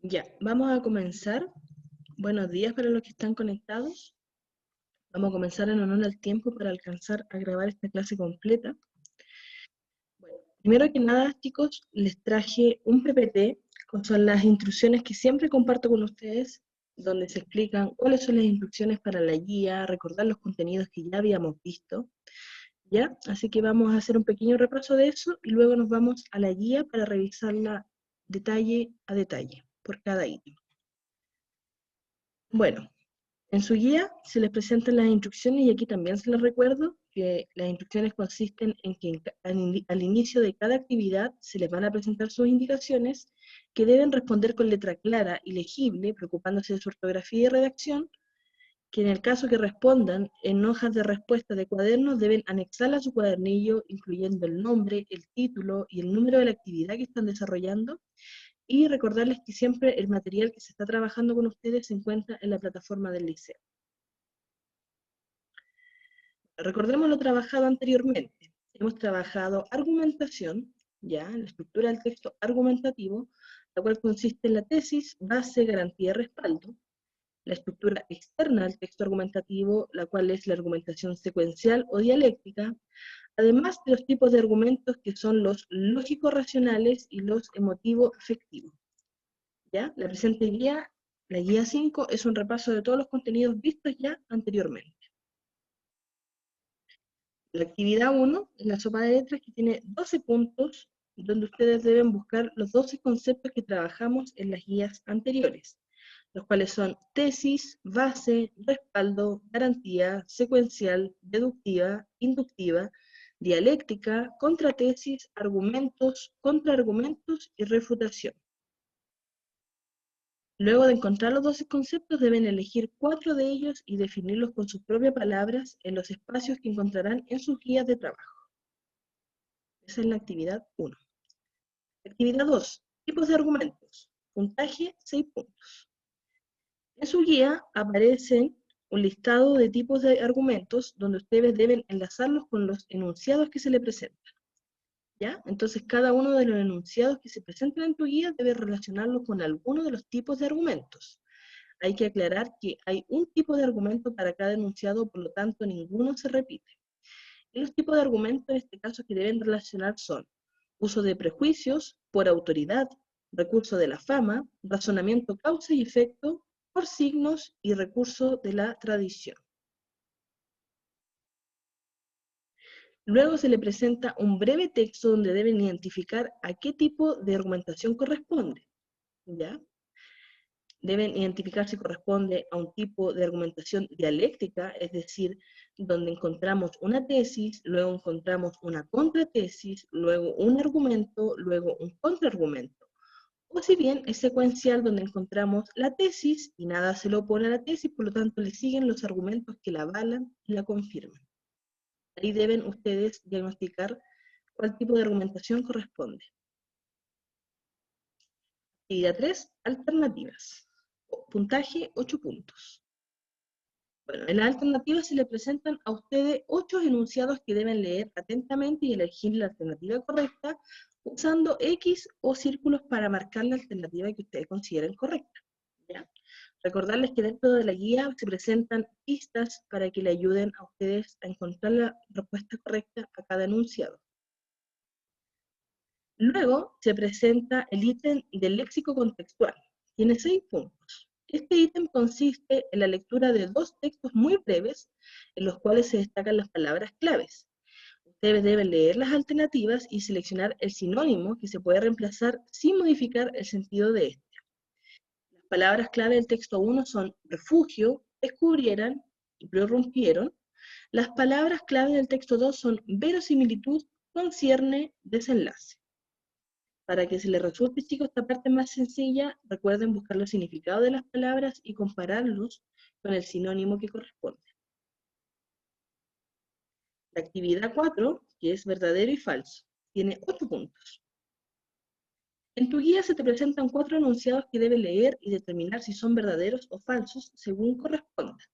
Ya, vamos a comenzar. Buenos días para los que están conectados. Vamos a comenzar en honor al tiempo para alcanzar a grabar esta clase completa. Bueno, primero que nada, chicos, les traje un PPT, que son las instrucciones que siempre comparto con ustedes, donde se explican cuáles son las instrucciones para la guía, recordar los contenidos que ya habíamos visto, ¿ya? Así que vamos a hacer un pequeño repaso de eso y luego nos vamos a la guía para revisarla detalle a detalle, por cada ítem. Bueno, en su guía se les presentan las instrucciones y aquí también se les recuerdo que las instrucciones consisten en que al inicio de cada actividad se les van a presentar sus indicaciones que deben responder con letra clara y legible, preocupándose de su ortografía y redacción, que en el caso que respondan en hojas de respuesta de cuadernos deben anexarla a su cuadernillo, incluyendo el nombre, el título y el número de la actividad que están desarrollando, y recordarles que siempre el material que se está trabajando con ustedes se encuentra en la plataforma del liceo. Recordemos lo trabajado anteriormente. Hemos trabajado argumentación, ya, la estructura del texto argumentativo, la cual consiste en la tesis, base, garantía y respaldo. La estructura externa del texto argumentativo, la cual es la argumentación secuencial o dialéctica, además de los tipos de argumentos que son los lógico-racionales y los emotivo-afectivos. ¿Ya? La presente guía, la guía 5, es un repaso de todos los contenidos vistos ya anteriormente. La actividad 1 es la sopa de letras que tiene 12 puntos, donde ustedes deben buscar los 12 conceptos que trabajamos en las guías anteriores, los cuales son tesis, base, respaldo, garantía, secuencial, deductiva, inductiva, dialéctica, contratesis, argumentos, contraargumentos y refutación. Luego de encontrar los 12 conceptos, deben elegir 4 de ellos y definirlos con sus propias palabras en los espacios que encontrarán en sus guías de trabajo. Esa es la actividad 1. Actividad 2. Tipos de argumentos. Puntaje 6 puntos. En su guía aparecen un listado de tipos de argumentos donde ustedes deben enlazarlos con los enunciados que se le presentan. ¿Ya? Entonces cada uno de los enunciados que se presentan en tu guía debe relacionarlo con alguno de los tipos de argumentos. Hay que aclarar que hay un tipo de argumento para cada enunciado, por lo tanto ninguno se repite. Y los tipos de argumentos en este caso que deben relacionar son uso de prejuicios, por autoridad, recurso de la fama, razonamiento causa y efecto, por signos y recurso de la tradición. Luego se le presenta un breve texto donde deben identificar a qué tipo de argumentación corresponde, ¿ya? Deben identificar si corresponde a un tipo de argumentación dialéctica, es decir, donde encontramos una tesis, luego encontramos una contratesis, luego un argumento, luego un contraargumento. O si bien es secuencial, donde encontramos la tesis y nada se le opone a la tesis, por lo tanto le siguen los argumentos que la avalan y la confirman. Ahí deben ustedes diagnosticar cuál tipo de argumentación corresponde. Actividad 3, alternativas. Puntaje 8 puntos. Bueno, en las alternativas se le presentan a ustedes 8 enunciados que deben leer atentamente y elegir la alternativa correcta usando X o círculos para marcar la alternativa que ustedes consideren correcta, ¿ya? Recordarles que dentro de la guía se presentan pistas para que le ayuden a ustedes a encontrar la respuesta correcta a cada enunciado. Luego se presenta el ítem del léxico contextual. Tiene 6 puntos. Este ítem consiste en la lectura de 2 textos muy breves en los cuales se destacan las palabras claves. Ustedes deben leer las alternativas y seleccionar el sinónimo que se puede reemplazar sin modificar el sentido de este. Las palabras clave del texto 1 son refugio, descubrieran y prorrumpieron. Las palabras clave del texto 2 son verosimilitud, concierne, desenlace. Para que se les resulte, chicos, esta parte más sencilla, recuerden buscar los significados de las palabras y compararlos con el sinónimo que corresponde. La actividad 4, que es verdadero y falso, tiene 8 puntos. En tu guía se te presentan 4 enunciados que debes leer y determinar si son verdaderos o falsos según corresponda.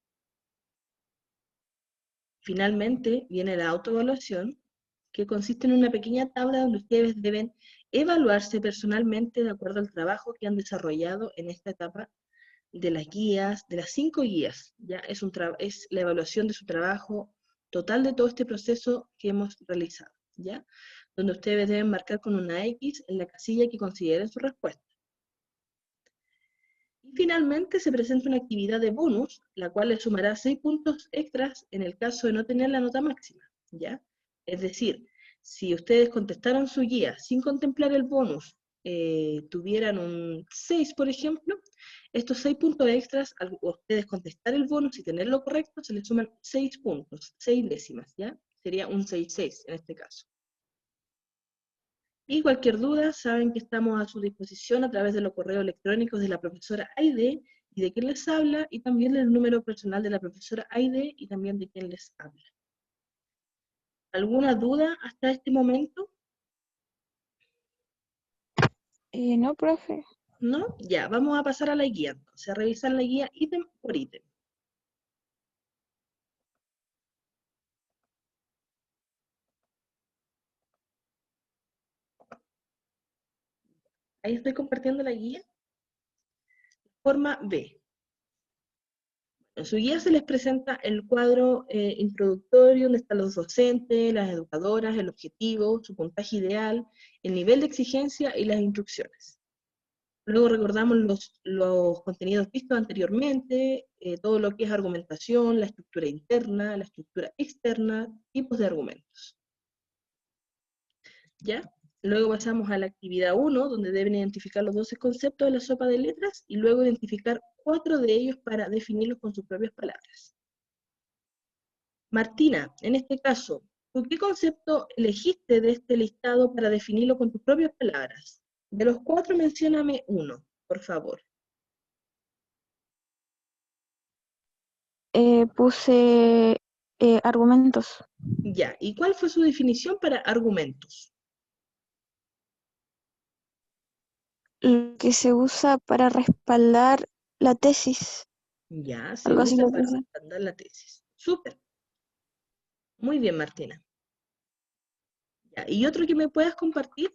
Finalmente viene la autoevaluación, que consiste en una pequeña tabla donde ustedes deben evaluarse personalmente de acuerdo al trabajo que han desarrollado en esta etapa de las guías, de las 5 guías. ¿Ya? Es la evaluación de su trabajo total de todo este proceso que hemos realizado, ¿ya? Donde ustedes deben marcar con una X en la casilla que consideren su respuesta. Y finalmente se presenta una actividad de bonus, la cual le sumará 6 puntos extras en el caso de no tener la nota máxima, ¿ya? Es decir, si ustedes contestaron su guía sin contemplar el bonus, tuvieran un 6, por ejemplo, estos 6 puntos extras, al ustedes contestar el bonus y tenerlo correcto, se les suman 6 puntos, 6 décimas, ¿ya? Sería un 6,6 en este caso. Y cualquier duda, saben que estamos a su disposición a través de los correos electrónicos de la profesora Aide y de quien les habla, y también del número personal de la profesora Aide y también de quien les habla. ¿Alguna duda hasta este momento? No, profe. ¿No? Ya, vamos a pasar a la guía, entonces, a revisar la guía ítem por ítem. Ahí estoy compartiendo la guía. Forma B. En su guía se les presenta el cuadro introductorio, donde están los docentes, las educadoras, el objetivo, su puntaje ideal, el nivel de exigencia y las instrucciones. Luego recordamos los contenidos vistos anteriormente, todo lo que es argumentación, la estructura interna, la estructura externa, tipos de argumentos. ¿Ya? Luego pasamos a la actividad 1, donde deben identificar los 12 conceptos de la sopa de letras y luego identificar 4 de ellos para definirlos con sus propias palabras. Martina, en este caso, ¿tú qué concepto elegiste de este listado para definirlo con tus propias palabras? De los 4, mencióname uno, por favor. Puse argumentos. Ya, ¿y cuál fue su definición para argumentos? Lo que se usa para respaldar la tesis. Ya, se Algo así usa lo para puse. respaldar la tesis. Súper. Muy bien, Martina. Ya, ¿y otro que me puedas compartir?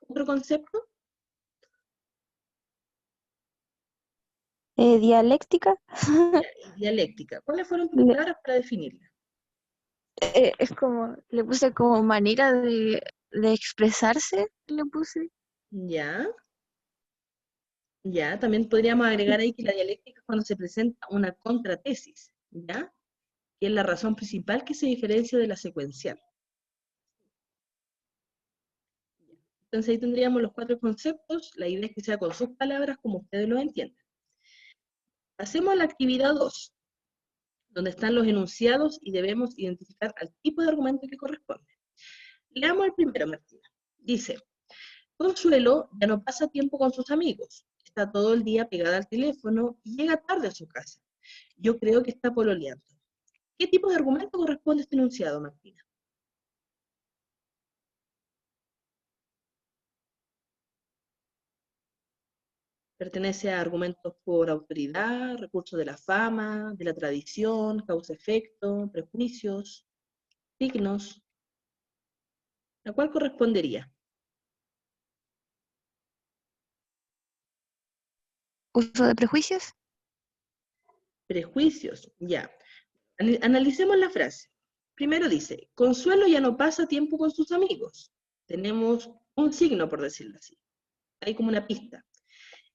¿Otro concepto? Dialéctica. Ya, y dialéctica. ¿Cuáles fueron tus Le- palabras para definirla? es como, le puse como manera de expresarse, le puse. Ya, ya, también podríamos agregar ahí que la dialéctica es cuando se presenta una contratesis, ¿ya? Que es la razón principal que se diferencia de la secuencial. Entonces ahí tendríamos los 4 conceptos, la idea es que sea con sus palabras como ustedes lo entienden. Hacemos la actividad 2, donde están los enunciados y debemos identificar al tipo de argumento que corresponde. Leamos el primero, Martina. Dice, Consuelo ya no pasa tiempo con sus amigos, está todo el día pegada al teléfono y llega tarde a su casa. Yo creo que está pololeando. ¿Qué tipo de argumento corresponde a este enunciado, Martina? Pertenece a argumentos por autoridad, recursos de la fama, de la tradición, causa-efecto, prejuicios, signos. ¿A cuál correspondería? Uso de prejuicios. Prejuicios, ya. Analicemos la frase. Primero dice, Consuelo ya no pasa tiempo con sus amigos. Tenemos un signo, por decirlo así. Hay como una pista.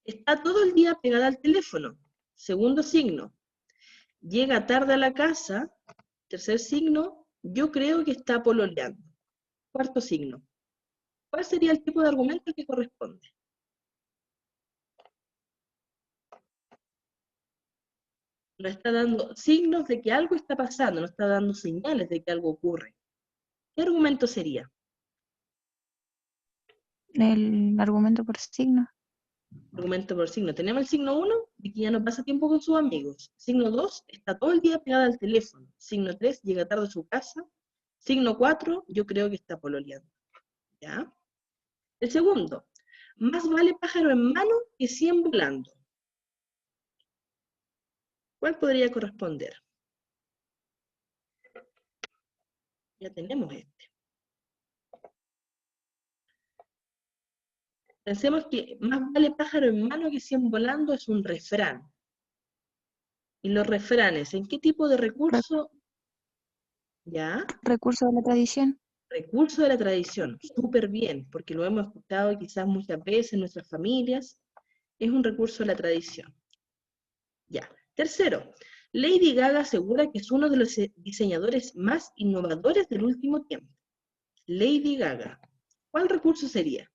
Está todo el día pegada al teléfono. Segundo signo. Llega tarde a la casa. Tercer signo. Yo creo que está pololeando. Cuarto signo. ¿Cuál sería el tipo de argumento que corresponde? Nos está dando signos de que algo está pasando, nos está dando señales de que algo ocurre. ¿Qué argumento sería? El argumento por signo. Argumento por signo. Tenemos el signo 1, de que ya no pasa tiempo con sus amigos. Signo 2, está todo el día pegada al teléfono. Signo 3, llega tarde a su casa. Signo 4, yo creo que está pololeando. ¿Ya? El segundo, más vale pájaro en mano que 100 volando. ¿Cuál podría corresponder? Ya tenemos este. Pensemos que más vale pájaro en mano que 100 volando es un refrán. Y los refranes, ¿en qué tipo de Re- recurso? ¿Ya? recurso de la tradición. Recurso de la tradición, súper bien, porque lo hemos escuchado quizás muchas veces en nuestras familias, es un recurso de la tradición. Ya. Tercero, Lady Gaga asegura que es uno de los diseñadores más innovadores del último tiempo. Lady Gaga. ¿Cuál recurso sería?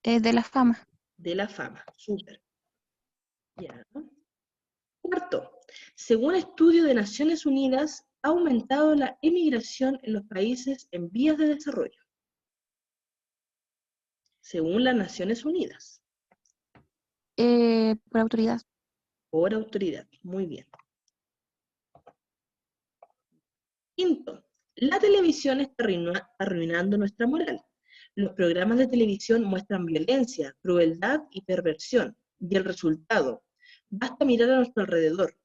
De la fama. De la fama, súper. Ya. Cuarto, según estudio de Naciones Unidas, ha aumentado la emigración en los países en vías de desarrollo. Según las Naciones Unidas. Por autoridad. Por autoridad. Muy bien. Quinto, la televisión está arruinando nuestra moral. Los programas de televisión muestran violencia, crueldad y perversión. Y el resultado, basta mirar a nuestro alrededor.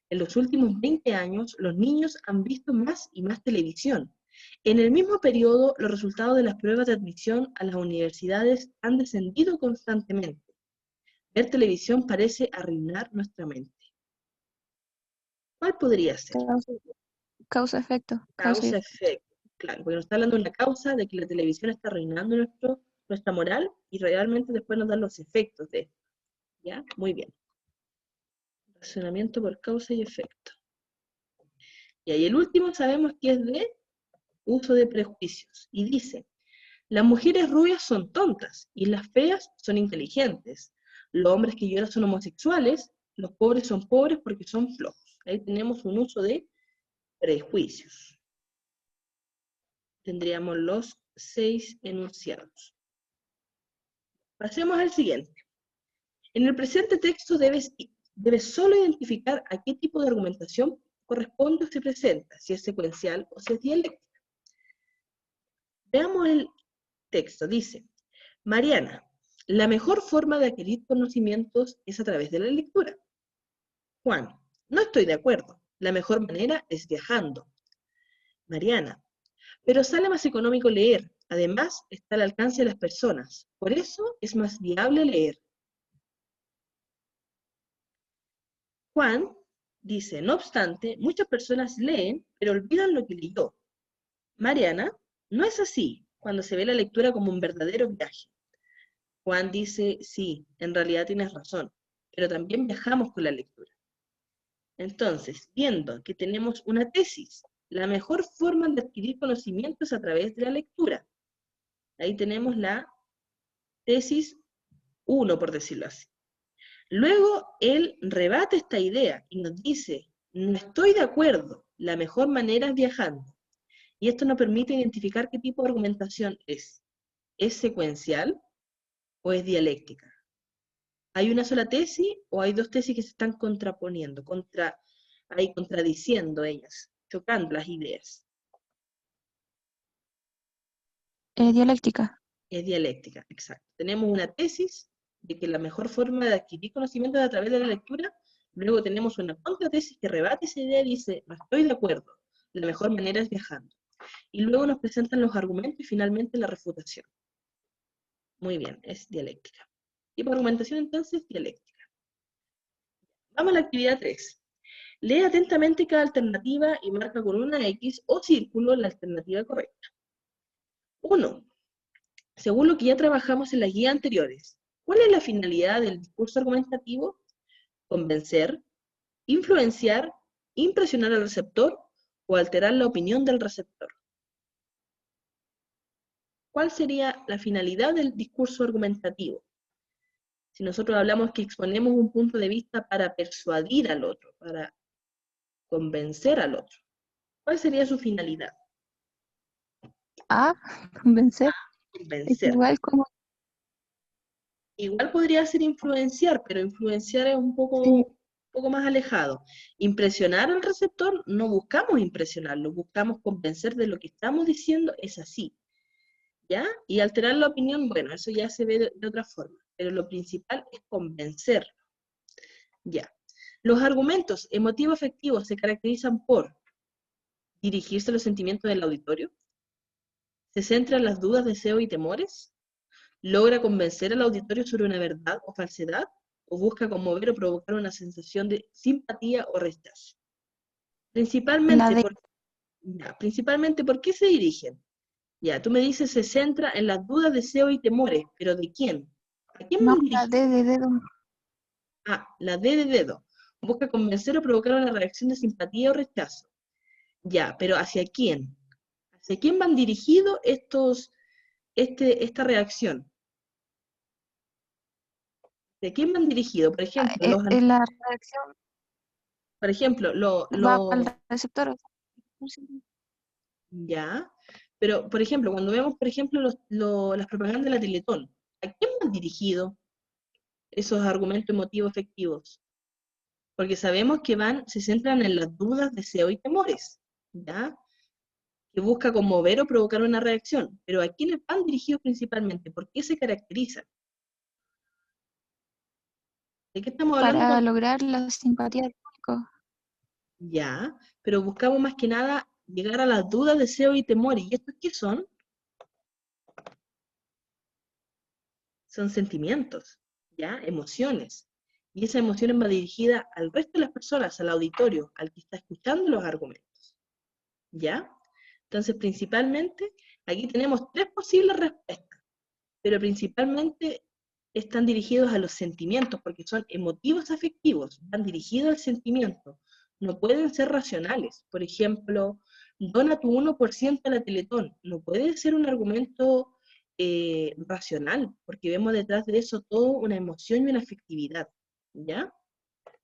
En los últimos 20 años, los niños han visto más y más televisión. En el mismo periodo, los resultados de las pruebas de admisión a las universidades han descendido constantemente. Ver televisión parece arruinar nuestra mente. ¿Cuál podría ser? Causa-efecto. Causa y efecto. Causa-efecto. Claro, porque nos está hablando de una causa, de que la televisión está arruinando nuestra moral y realmente después nos dan los efectos de esto. ¿Ya? Muy bien. Razonamiento por causa y efecto. Y ahí el último sabemos que es de uso de prejuicios. Y dice, las mujeres rubias son tontas y las feas son inteligentes. Los hombres que lloran son homosexuales, los pobres son pobres porque son flojos. Ahí tenemos un uso de prejuicios. Tendríamos los 6 enunciados. Pasemos al siguiente. En el presente texto debes solo identificar a qué tipo de argumentación corresponde o se presenta, si es secuencial o si es dialéctica. Veamos el texto. Dice, Mariana, la mejor forma de adquirir conocimientos es a través de la lectura. Juan, no estoy de acuerdo. La mejor manera es viajando. Mariana, pero sale más económico leer. Además, está al alcance de las personas. Por eso es más viable leer. Juan dice, no obstante, muchas personas leen, pero olvidan lo que leyó. Mariana, no es así cuando se ve la lectura como un verdadero viaje. Juan dice, sí, en realidad tienes razón, pero también viajamos con la lectura. Entonces, viendo que tenemos una tesis, la mejor forma de adquirir conocimientos es a través de la lectura. Ahí tenemos la tesis 1, por decirlo así. Luego, él rebate esta idea y nos dice, no estoy de acuerdo, la mejor manera es viajando. Y esto nos permite identificar qué tipo de argumentación es. ¿Es secuencial o es dialéctica? ¿Hay una sola tesis o hay dos tesis que se están contraponiendo, contradiciendo ellas, chocando las ideas? Dialéctica. Es dialéctica, exacto. Tenemos una tesis de que la mejor forma de adquirir conocimiento es a través de la lectura, luego tenemos una contratesis que rebate esa idea y dice, no estoy de acuerdo, la mejor manera es viajando. Y luego nos presentan los argumentos y finalmente la refutación. Muy bien, es dialéctica. Tipo de argumentación entonces, dialéctica. Vamos a la actividad 3. Lee atentamente cada alternativa y marca con una X o círculo la alternativa correcta. 1. Según lo que ya trabajamos en las guías anteriores, ¿cuál es la finalidad del discurso argumentativo? Convencer, influenciar, impresionar al receptor o alterar la opinión del receptor. ¿Cuál sería la finalidad del discurso argumentativo? Si nosotros hablamos que exponemos un punto de vista para persuadir al otro, para convencer al otro, ¿cuál sería su finalidad? A, convencer. Es Convencer. igual como... Igual podría ser influenciar, pero influenciar es un Sí. poco más alejado. Impresionar al receptor, no buscamos impresionarlo, buscamos convencer de lo que estamos diciendo es así. ¿Ya? Y alterar la opinión, bueno, eso ya se ve de otra forma, pero lo principal es convencerlo. Ya. Los argumentos emotivo-afectivos se caracterizan por dirigirse a los sentimientos del auditorio, se centran en las dudas, deseos y temores, ¿Logra convencer al auditorio sobre una verdad o falsedad? ¿O busca conmover o provocar una sensación de simpatía o rechazo? La Principalmente, D. principalmente, ¿por qué se dirigen? Ya, tú me dices, se centra en las dudas, deseos y temores, pero ¿de quién? ¿A quién No, van la D dirigidos? de dedo. Ah, la D de dedo. Busca convencer o provocar una reacción de simpatía o rechazo. Ya, pero ¿hacia quién? ¿Hacia quién van dirigidos esta reacción? ¿De quién van dirigidos? Por ejemplo, La reacción por ejemplo, va para el receptor. ya, pero por ejemplo, cuando vemos, por ejemplo, las propagandas de la Teletón, ¿a quién van dirigidos esos argumentos emotivos efectivos? Porque sabemos que se centran en las dudas, deseos y temores, ¿ya? Que busca conmover o provocar una reacción. Pero ¿a quiénes van dirigidos principalmente? ¿Por qué se caracterizan? ¿De qué estamos hablando Para con lograr la simpatía del público. ya? Pero buscamos más que nada llegar a las dudas, deseos y temores. ¿Y estos qué son? Son sentimientos, ¿ya? Emociones. Y esa emoción va dirigida al resto de las personas, al auditorio, al que está escuchando los argumentos, ¿ya? Entonces, principalmente, aquí tenemos tres posibles respuestas, pero principalmente están dirigidos a los sentimientos, porque son emotivos afectivos, van dirigidos al sentimiento, no pueden ser racionales. Por ejemplo, dona tu 1% a la Teletón, no puede ser un argumento racional, porque vemos detrás de eso todo una emoción y una afectividad, ¿ya?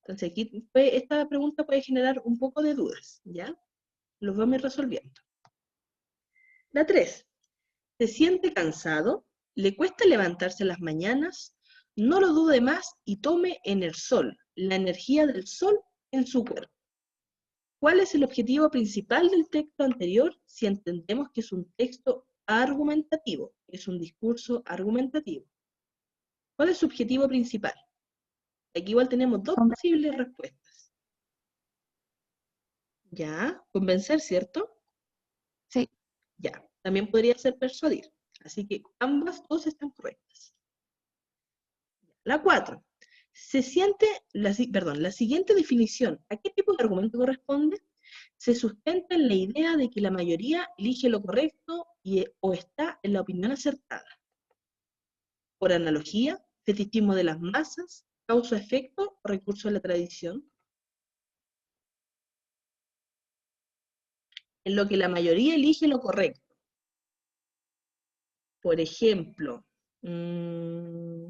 Entonces aquí esta pregunta puede generar un poco de dudas, ¿ya? Los vamos a ir resolviendo. La 3. ¿Se siente cansado? ¿Le cuesta levantarse en las mañanas? No lo dude más y tome en el sol, la energía del sol en su cuerpo. ¿Cuál es el objetivo principal del texto anterior si entendemos que es un texto argumentativo, es un discurso argumentativo? ¿Cuál es su objetivo principal? Aquí igual tenemos dos posibles respuestas. Ya, convencer, ¿cierto? Sí. Ya, también podría ser persuadir. Así que ambas dos están correctas. La 4. La siguiente definición, ¿a qué tipo de argumento corresponde? Se sustenta en la idea de que la mayoría elige lo correcto o está en la opinión acertada. Por analogía, fetichismo de las masas, causa-efecto o recurso a la tradición. En lo que la mayoría elige lo correcto. Por ejemplo, 9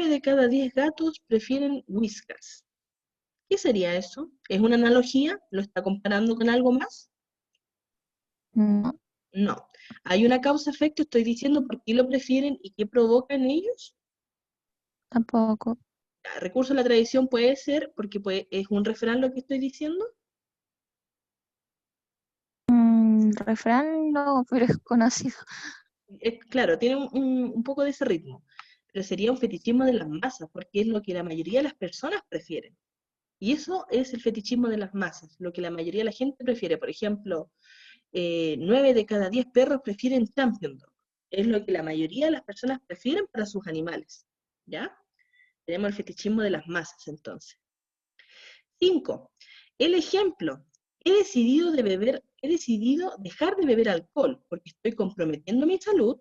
de cada 10 gatos prefieren Whiskas. ¿Qué sería eso? ¿Es una analogía? ¿Lo está comparando con algo más? No, No. ¿Hay una causa-efecto? Estoy diciendo por qué lo prefieren y qué provoca en ellos. tampoco. Recurso a la tradición puede ser porque es un refrán lo que estoy diciendo. Refrán no, pero es conocido. Claro, tiene un poco de ese ritmo, pero sería un fetichismo de las masas porque es lo que la mayoría de las personas prefieren. Y eso es el fetichismo de las masas, lo que la mayoría de la gente prefiere. Por ejemplo, 9 de cada 10 perros prefieren Champion Dog. Es lo que la mayoría de las personas prefieren para sus animales. ¿Ya? Tenemos el fetichismo de las masas entonces. 5. El ejemplo. He decidido dejar de beber alcohol porque estoy comprometiendo mi salud,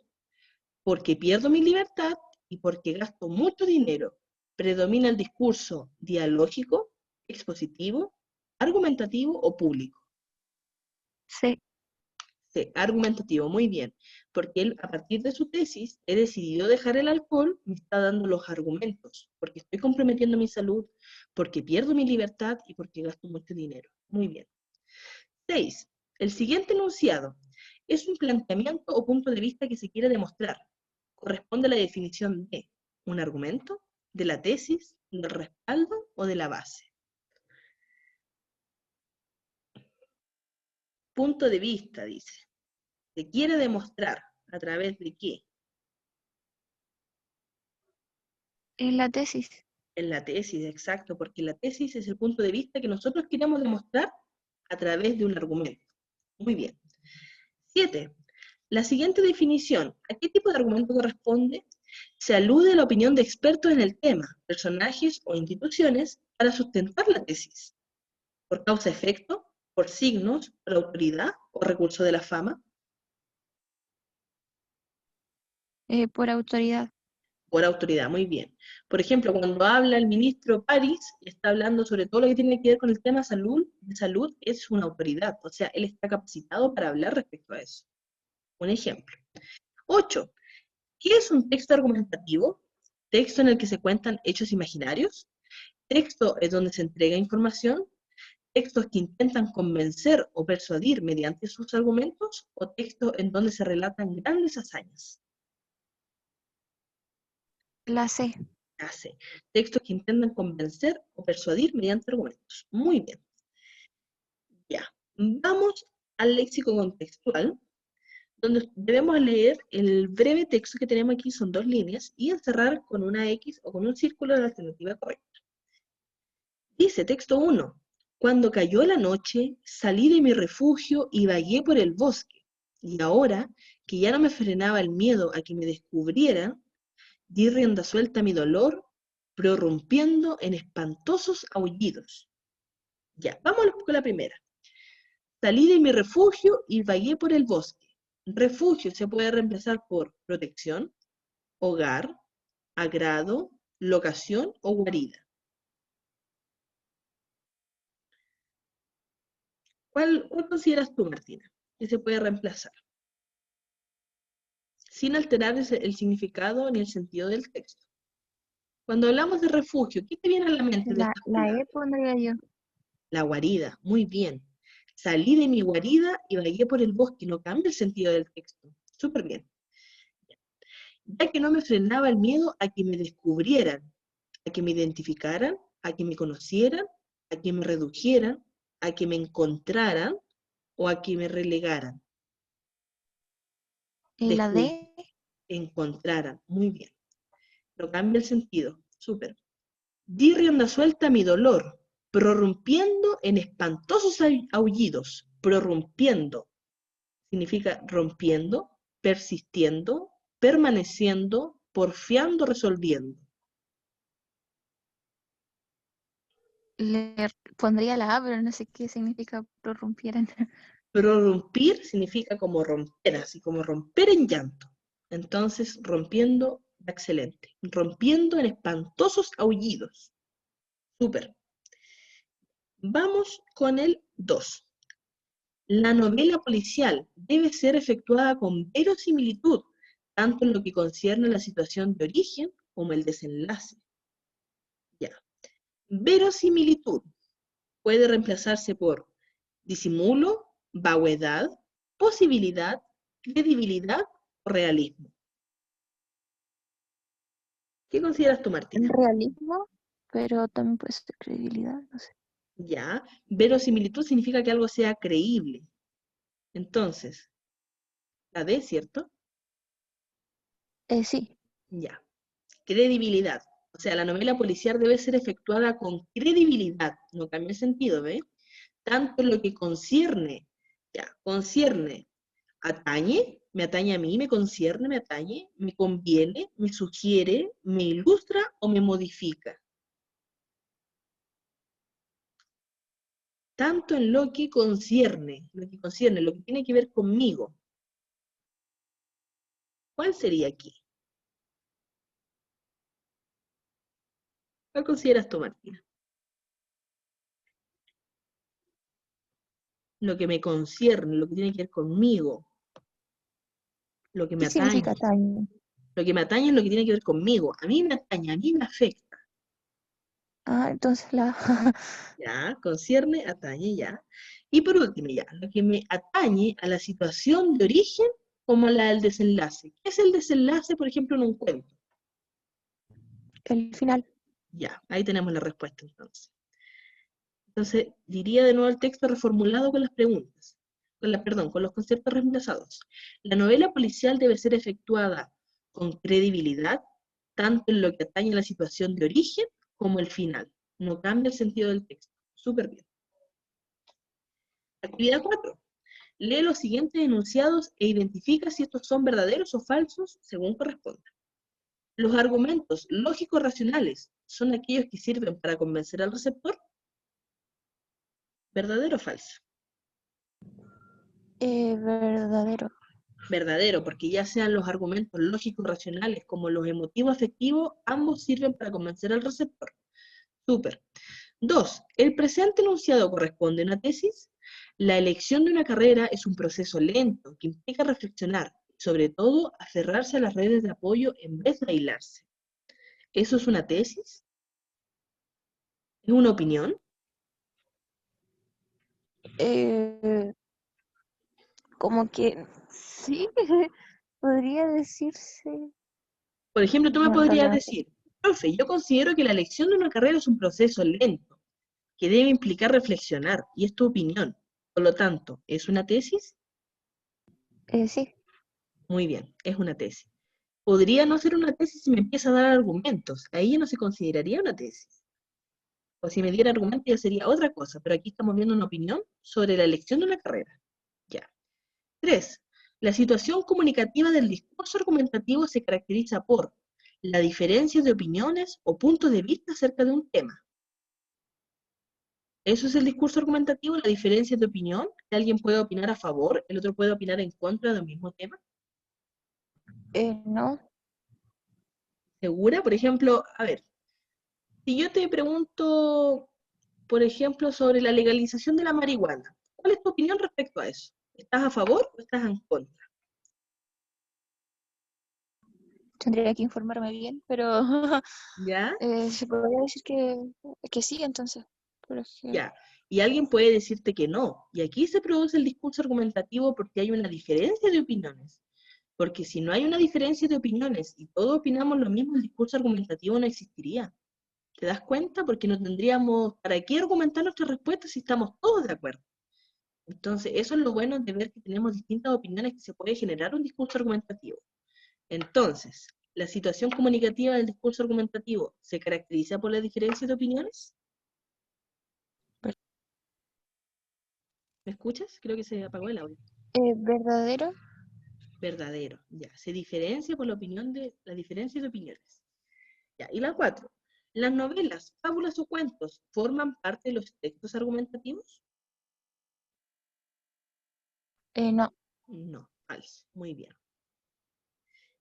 porque pierdo mi libertad y porque gasto mucho dinero. Predomina el discurso dialógico, expositivo, argumentativo o público. Sí. Sí, argumentativo, muy bien, porque él a partir de su tesis, he decidido dejar el alcohol, me está dando los argumentos, porque estoy comprometiendo mi salud, porque pierdo mi libertad y porque gasto mucho dinero. Muy bien. 6. El siguiente enunciado es un planteamiento o punto de vista que se quiere demostrar. Corresponde a la definición de un argumento, de la tesis, del respaldo o de la base. Punto de vista, dice. Se quiere demostrar a través de qué. Es la tesis. En la tesis, exacto, porque la tesis es el punto de vista que nosotros queremos demostrar a través de un argumento. Muy bien. 7. La siguiente definición, ¿a qué tipo de argumento corresponde? Se alude a la opinión de expertos en el tema, personajes o instituciones, para sustentar la tesis. ¿Por causa-efecto? ¿Por signos? ¿Por autoridad? ¿O recurso de la fama? Por autoridad. Por autoridad, muy bien. Por ejemplo, cuando habla el ministro París, está hablando sobre todo lo que tiene que ver con el tema de salud, es una autoridad, o sea, él está capacitado para hablar respecto a eso. Un ejemplo. 8. ¿Qué es un texto argumentativo? Texto en el que se cuentan hechos imaginarios. Texto es donde se entrega información. Textos que intentan convencer o persuadir mediante sus argumentos. O textos en donde se relatan grandes hazañas. La C. Hace. Textos que intentan convencer o persuadir mediante argumentos. Muy bien. Ya. Vamos al léxico contextual, donde debemos leer el breve texto que tenemos aquí, son 2 líneas, y encerrar con una X o con un círculo la alternativa correcta. Dice texto 1. Cuando cayó la noche, salí de mi refugio y vagué por el bosque. Y ahora, que ya no me frenaba el miedo a que me descubrieran, di rienda suelta a mi dolor, prorrumpiendo en espantosos aullidos. Ya, vamos con la primera. Salí de mi refugio y vagué por el bosque. Refugio se puede reemplazar por protección, hogar, agrado, locación o guarida. ¿Cuál consideras tú, Martina, que se puede reemplazar? Sin alterar el significado ni el sentido del texto. Cuando hablamos de refugio, ¿qué te viene a la mente de estas La palabras? E pondría yo. La guarida, muy bien. Salí de mi guarida y vagué por el bosque, no cambia el sentido del texto. Súper bien. Ya que no me frenaba el miedo a que me descubrieran, a que me identificaran, a que me conocieran, a que me redujeran, a que me encontraran o a que me relegaran. La D. Encontraran, muy bien. No cambia el sentido, súper. Di rienda suelta a mi dolor, prorrumpiendo en espantosos aullidos. Prorrumpiendo significa rompiendo, persistiendo, permaneciendo, porfiando, resolviendo. Le pondría la A, pero no sé qué significa prorrumpieran. Prorrumpir significa como romper, así como romper en llanto. Entonces, rompiendo, excelente. Rompiendo en espantosos aullidos. Súper. Vamos con el 2. La novela policial debe ser efectuada con verosimilitud, tanto en lo que concierne a la situación de origen como el desenlace. Ya. Verosimilitud puede reemplazarse por disimulo, vaguedad, posibilidad, credibilidad o realismo. ¿Qué consideras tú, Martina? Realismo, pero también puede ser credibilidad, no sé. Ya, verosimilitud significa que algo sea creíble. Entonces, la D, ¿cierto? Sí. Ya. Credibilidad. O sea, la novela policial debe ser efectuada con credibilidad. No cambia el sentido, ¿ve? Tanto en lo que concierne, ya, concierne, atañe, me atañe a mí, me concierne, me atañe, me conviene, me sugiere, me ilustra o me modifica. Tanto en lo que concierne, lo que tiene que ver conmigo. ¿Cuál sería aquí? ¿Cuál consideras tú, Martina? Lo que me concierne, lo que tiene que ver conmigo, lo que me ¿Qué significa atañe. atañe? Lo que me atañe es lo que tiene que ver conmigo. A mí me atañe, a mí me afecta. Ah, entonces la ¿Ya? Concierne, atañe, ya. Y por último, ya, lo que me atañe a la situación de origen como la del desenlace. ¿Qué es el desenlace, por ejemplo, en un cuento? el final. Ya, ahí tenemos la respuesta entonces. Entonces, diría de nuevo el texto reformulado con las preguntas, con los conceptos reemplazados. La novela policial debe ser efectuada con credibilidad, tanto en lo que atañe a la situación de origen como el final. No cambia el sentido del texto. Súper bien. Actividad 4. Lee los siguientes enunciados e identifica si estos son verdaderos o falsos según corresponda. ¿Los argumentos lógicos racionales son aquellos que sirven para convencer al receptor? ¿Verdadero o falso? Verdadero. Verdadero, porque ya sean los argumentos lógicos racionales como los emotivos afectivos, ambos sirven para convencer al receptor. Súper. 2. ¿El presente enunciado corresponde a una tesis? La elección de una carrera es un proceso lento que implica reflexionar, sobre todo aferrarse a las redes de apoyo en vez de aislarse. ¿Eso es una tesis? ¿Es una opinión? Eh, Como que sí, podría decirse. Por ejemplo, tú me No, en podrías realidad no sé. decir, profe, yo considero que la elección de una carrera es un proceso lento, que debe implicar reflexionar, y es tu opinión. Por lo tanto, ¿es una tesis? Sí, Muy bien, es una tesis. Podría no ser una tesis si me empieza a dar argumentos. Ahí ya no se consideraría una tesis. O si me diera argumentos ya sería otra cosa, pero aquí estamos viendo una opinión sobre la elección de una carrera. Ya. 3. La situación comunicativa del discurso argumentativo se caracteriza por la diferencia de opiniones o puntos de vista acerca de un tema. Eso es el discurso argumentativo, la diferencia de opinión, que alguien puede opinar a favor, el otro puede opinar en contra del mismo tema. no. ¿Segura? Por ejemplo, a ver, si yo te pregunto, por ejemplo, sobre la legalización de la marihuana, ¿cuál es tu opinión respecto a eso? ¿Estás a favor o estás en contra? Tendría que informarme bien, pero ¿Ya? se podría decir que sí, entonces. Porque, Ya. Y alguien puede decirte que no. Y aquí se produce el discurso argumentativo porque hay una diferencia de opiniones. Porque si no hay una diferencia de opiniones y todos opinamos lo mismo, el discurso argumentativo no existiría. ¿Te das cuenta? Porque no tendríamos, ¿para qué argumentar nuestras respuestas si estamos todos de acuerdo? Entonces, eso es lo bueno de ver que tenemos distintas opiniones que se puede generar un discurso argumentativo. Entonces, ¿la situación comunicativa del discurso argumentativo se caracteriza por la diferencia de opiniones? ¿Me escuchas? Creo que se apagó el audio. verdadero. Verdadero, ya. Se diferencia por la opinión de la diferencia de opiniones. Ya. Y la 4. ¿Las novelas, fábulas o cuentos forman parte de los textos argumentativos? No. No, falso. Muy bien.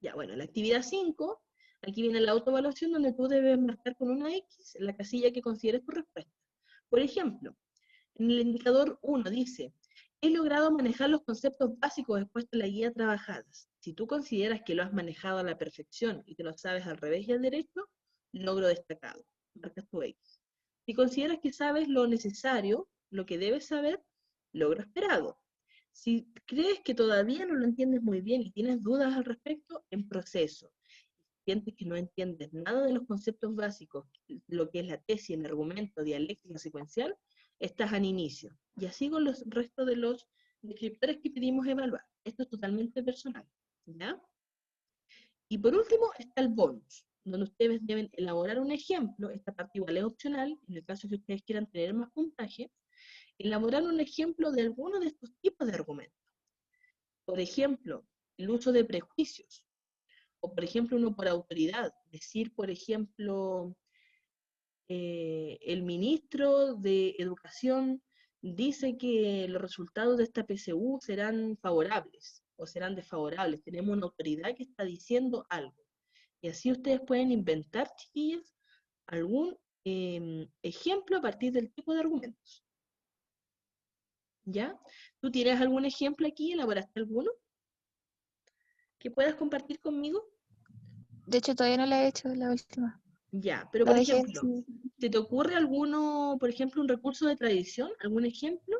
Ya, bueno, la actividad 5, aquí viene la autoevaluación donde tú debes marcar con una X la casilla que consideres tu respuesta. Por ejemplo, en el indicador 1 dice, he logrado manejar los conceptos básicos expuestos en la guía trabajadas. Si tú consideras que lo has manejado a la perfección y que lo sabes al revés y al derecho, logro destacado. Marcas tu X. Si consideras que sabes lo necesario, lo que debes saber, logro esperado. Si crees que todavía no lo entiendes muy bien y tienes dudas al respecto, en proceso. Sientes que no entiendes nada de los conceptos básicos, lo que es la tesis, el argumento, dialéctica secuencial, estás al inicio. Y así con los restos de los descriptores que pedimos evaluar. Esto es totalmente personal. ¿Ya? Y por último está el bonus, donde ustedes deben elaborar un ejemplo. Esta parte igual es opcional, en el caso que ustedes quieran tener más puntaje, elaborar un ejemplo de alguno de estos tipos de argumentos. Por ejemplo, el uso de prejuicios, o por ejemplo uno por autoridad, decir por ejemplo, el ministro de Educación dice que los resultados de esta PSU serán favorables o serán desfavorables. Tenemos una autoridad que está diciendo algo. Y así ustedes pueden inventar, chiquillas, algún ejemplo a partir del tipo de argumentos. ¿Ya? ¿Tú tienes algún ejemplo aquí? ¿Elaboraste alguno? ¿Que puedas compartir conmigo? De hecho, todavía no la he hecho la última. Ya, pero La por dejé ejemplo, así. ¿se te ocurre alguno, por ejemplo, un recurso de tradición? ¿Algún ejemplo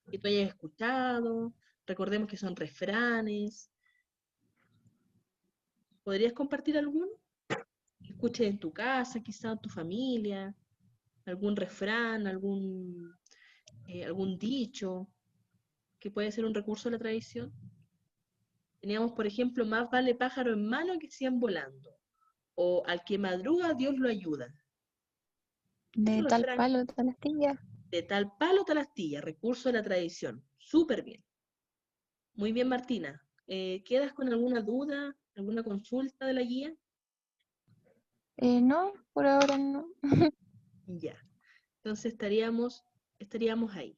que tú hayas escuchado? Recordemos que son refranes. ¿Podrías compartir alguno? Que escuches en tu casa, quizá en tu familia, algún refrán, algún dicho, que puede ser un recurso de la tradición. Teníamos, por ejemplo, más vale pájaro en mano que 100 volando. O al que madruga, Dios lo ayuda. De Un tal refrán palo, tal astilla. de tal palo, tal astilla, recurso de la tradición. Súper bien. Muy bien, Martina. ¿Quedas con alguna duda, alguna consulta de la guía? No, por ahora no. Ya. Entonces estaríamos ahí.